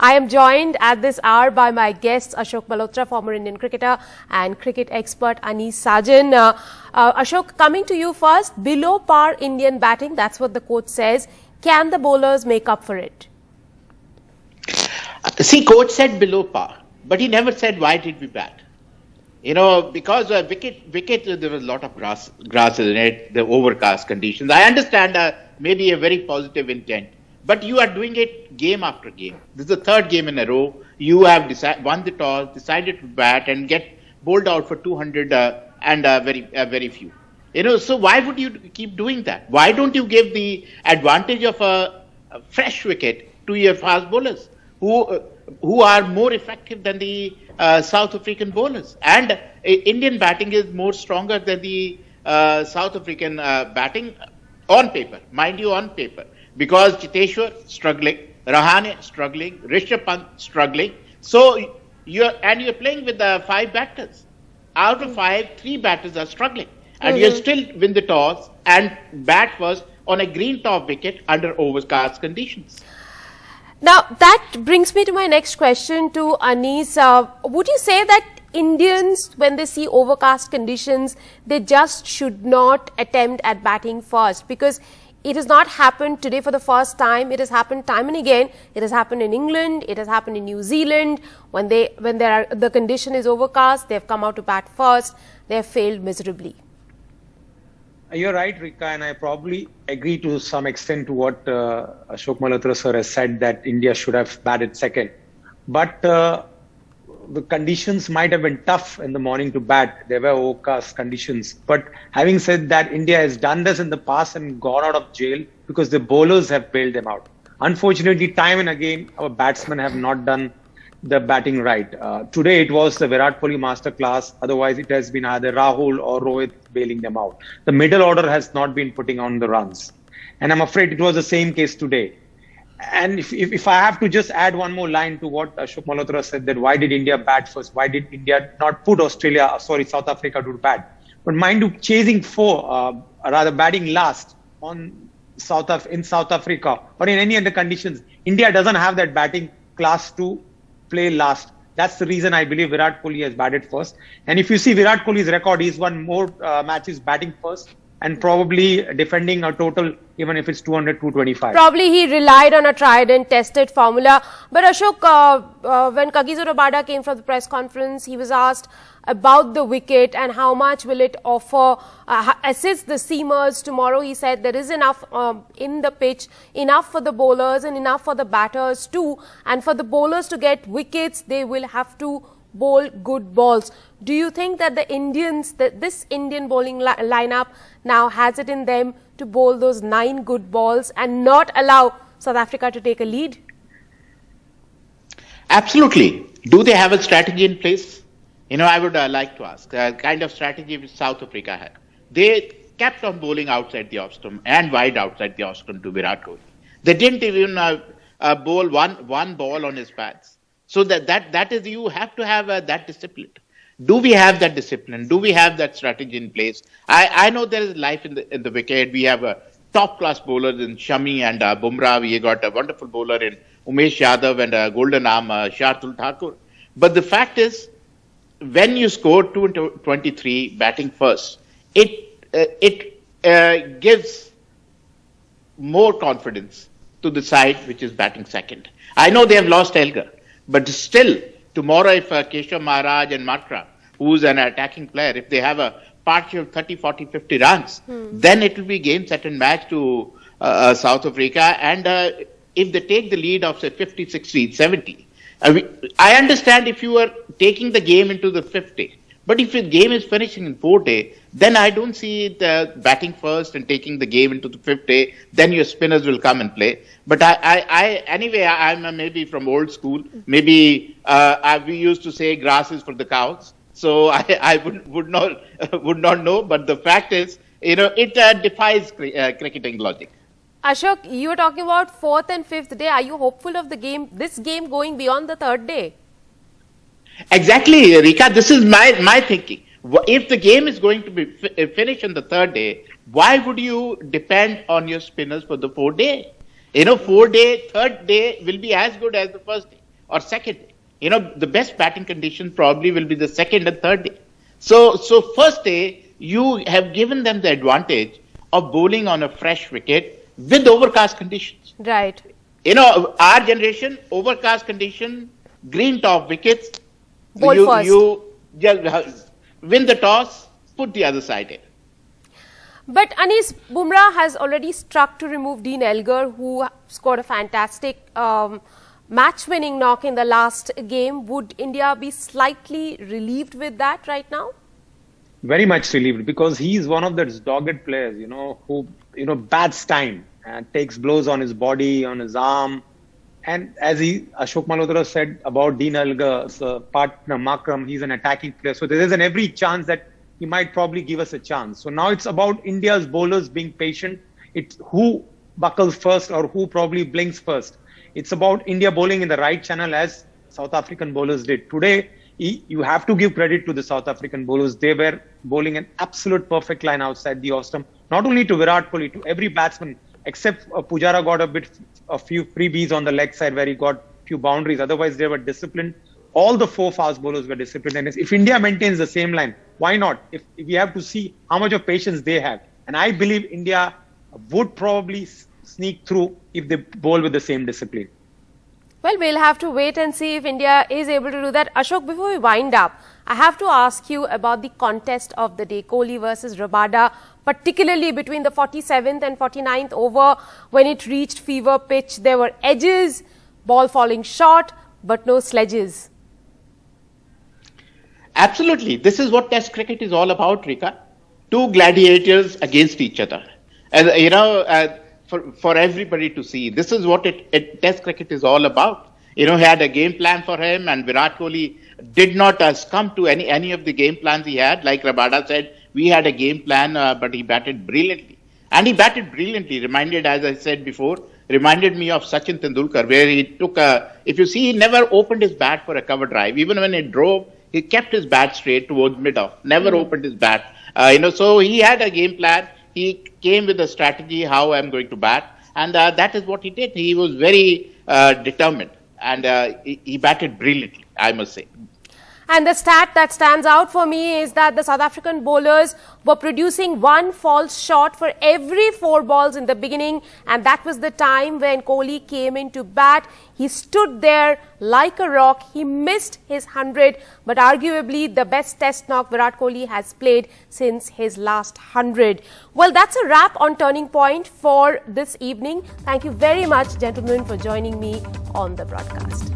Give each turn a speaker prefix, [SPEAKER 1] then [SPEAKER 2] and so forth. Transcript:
[SPEAKER 1] I am joined at this hour by my guests Ashok Malhotra, former Indian cricketer, and cricket expert Anees Sajan. Ashok, coming to you first, below par Indian batting, that's what the coach says. Can the bowlers make up for it?
[SPEAKER 2] See, coach said below par, but he never said why did we bat. You know, because wicket, there was a lot of grass in it, the overcast conditions. I understand maybe a very positive intent, but you are doing it game after game. This is the third game in a row. You have won the toss, decided to bat and get bowled out for 200 and very few. You know, so why would you keep doing that? Why don't you give the advantage of a fresh wicket to your fast bowlers who are more effective than the South African bowlers? And Indian batting is more stronger than the South African batting on paper, mind you, on paper, because Cheteshwar struggling, Rahane struggling, Rishabh Pant struggling. So you're playing with 5 batters. Out of 5, 3 batters are struggling, and you still win the toss and bat first on a green top wicket under overcast conditions.
[SPEAKER 1] Now, that brings me to my next question to Anees. Would you say that Indians, when they see overcast conditions, they just should not attempt at batting first? Because it has not happened today for the first time. It has happened time and again. It has happened in England. It has happened in New Zealand. When the condition is overcast, they have come out to bat first. They have failed miserably.
[SPEAKER 3] You're right, Rika, and I probably agree to some extent to what Ashok Malhotra sir has said, that India should have batted second. But the conditions might have been tough in the morning to bat. There were overcast conditions. But having said that, India has done this in the past and gone out of jail because the bowlers have bailed them out. Unfortunately, time and again, our batsmen have not done the batting right. Today it was the Virat Kohli masterclass. Otherwise, it has been either Rahul or Rohit bailing them out. The middle order has not been putting on the runs. And I'm afraid it was the same case today. And if I have to just add one more line to what Ashok Malhotra said, that why did India bat first? Why did India not put South Africa to bat? But mind you, chasing 4, rather batting last in South Africa or in any other conditions, India doesn't have that batting class to play last. That's the reason I believe Virat Kohli has batted first. And if you see Virat Kohli's record, he's won more matches batting first and probably defending a total, even if it's 200, 225.
[SPEAKER 1] Probably he relied on a tried and tested formula. But Ashok, when Kagiso Rabada came from the press conference, he was asked about the wicket and how much will it offer, assist the seamers tomorrow. He said there is enough in the pitch, enough for the bowlers and enough for the batters too. And for the bowlers to get wickets, they will have to bowl good balls. Do you think that this Indian bowling lineup now has it in them to bowl those 9 good balls and not allow South Africa to take a lead?
[SPEAKER 2] Absolutely. Do they have a strategy in place? You know, I would like to ask, kind of strategy which South Africa had. They kept on bowling outside the off-stump and wide outside the off-stump to Virat Kohli. They didn't even bowl one ball on his pads. So that is, you have to have that discipline. Do we have that discipline? Do we have that strategy in place? I know there is life in the wicket. We have top-class bowlers in Shami and Bumrah. We got a wonderful bowler in Umesh Yadav and a golden arm, Shardul Thakur. But the fact is, when you score 223 batting first, it gives more confidence to the side which is batting second. I know they have lost Elgar, but still, tomorrow if Keshav Maharaj and Matra, who's an attacking player, if they have a partnership of 30, 40, 50 runs, then it will be game, set and match to South Africa. And if they take the lead of say 50, 60, 70, I understand if you are taking the game into the 5th day, but if your game is finishing in 4th day, then I don't see it batting first and taking the game into the 5th day. Then your spinners will come and play. But anyway, I'm maybe from old school. Maybe we used to say grass is for the cows. So I would not know. But the fact is, you know, it defies cricketing logic.
[SPEAKER 1] Ashok, you were talking about 4th and 5th day. Are you hopeful of this game going beyond the 3rd day?
[SPEAKER 2] Exactly, Rika. This is my thinking. If the game is going to be finished on the 3rd day, why would you depend on your spinners for the 4th day? You know, 4th day, 3rd day will be as good as the 1st day. or second day. You know, the best batting condition probably will be the second and third day. So first day, you have given them the advantage of bowling on a fresh wicket with overcast conditions.
[SPEAKER 1] Right.
[SPEAKER 2] You know, our generation, overcast condition, green top wickets.
[SPEAKER 1] Bowl first.
[SPEAKER 2] You just win the toss, put the other side in.
[SPEAKER 1] But Anis, Bumrah has already struck to remove Dean Elgar, who scored a fantastic match-winning knock in the last game. Would India be slightly relieved with that right now?
[SPEAKER 3] Very much relieved, because he is one of those dogged players, who, bats time and takes blows on his body, on his arm. And as Ashok Malhotra said about Dean Elgar's partner, Markram, he's an attacking player. So there is every chance that he might probably give us a chance. So now it's about India's bowlers being patient. It's who buckles first or who probably blinks first. It's about India bowling in the right channel as South African bowlers did. Today, you have to give credit to the South African bowlers. They were bowling an absolute perfect line outside the off-stump. Not only to Virat Kohli, to every batsman, except Pujara got a few freebies on the leg side where he got few boundaries. Otherwise, they were disciplined. All the four fast bowlers were disciplined. And if India maintains the same line, why not? If we have to see how much of patience they have. And I believe India would probably sneak through if they bowl with the same discipline.
[SPEAKER 1] Well, we'll have to wait and see if India is able to do that. Ashok, before we wind up, I have to ask you about the contest of the day, Kohli versus Rabada, particularly between the 47th and 49th over. When it reached fever pitch, there were edges, ball falling short, but no sledges.
[SPEAKER 2] Absolutely. This is what Test cricket is all about, Rika. Two gladiators against each other. And, for everybody to see. This is what Test cricket is all about. He had a game plan for him, and Virat Kohli did not succumb to any of the game plans he had. Like Rabada said, we had a game plan, but he batted brilliantly. And he batted brilliantly, as I said before, reminded me of Sachin Tendulkar, where he took if you see, he never opened his bat for a cover drive. Even when he drove, he kept his bat straight towards mid-off, never opened his bat. So he had a game plan. He came with a strategy, how I'm going to bat. And that is what he did. He was very determined. And he batted brilliantly, I must say.
[SPEAKER 1] And the stat that stands out for me is that the South African bowlers were producing one false shot for every 4 balls in the beginning. And that was the time when Kohli came in to bat. He stood there like a rock. He missed his 100, but arguably the best test knock Virat Kohli has played since his last 100. Well, that's a wrap on Turning Point for this evening. Thank you very much, gentlemen, for joining me on the broadcast.